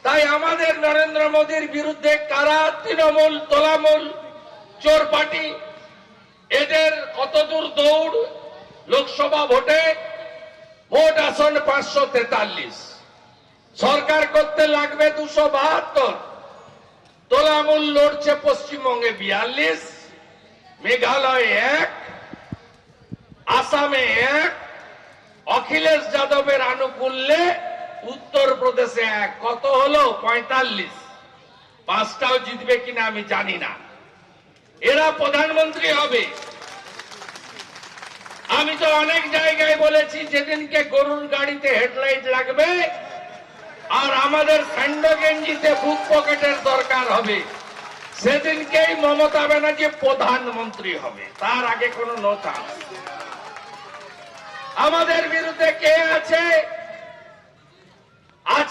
তাই আমাদের নরেন্দ্র মোদীর বিরুদ্ধে কারা তৃণমূল, তোলামূল, চোর পার্টি, এদের কতদূর দৌড়? লোকসভা ভোটে মোট আসন 543, সরকার করতে লাগবে 272। তোলামূল লড়ছে পশ্চিমবঙ্গে 42, মেঘালয় 1, আসামে 1, অখিলেশ যাদবের আনুকূল্যে উত্তরপ্রদেশে 1। কত হলো? 45। 5টাও জিতবে কিনা আমি জানি না। এরা প্রধানমন্ত্রী হবে। আমি তো অনেক জায়গায় বলেছি, যেদিনকে গরুর গাড়িতে হেডলাইট লাগবে আর আমাদের স্যান্ডো গেঞ্জিতে বুক পকেটের দরকার হবে, সেদিনকেই মমতা ব্যানার্জি প্রধানমন্ত্রী হবে। তার আগে কোনো নো চান্স। আমাদের বিরুদ্ধে কে আছে?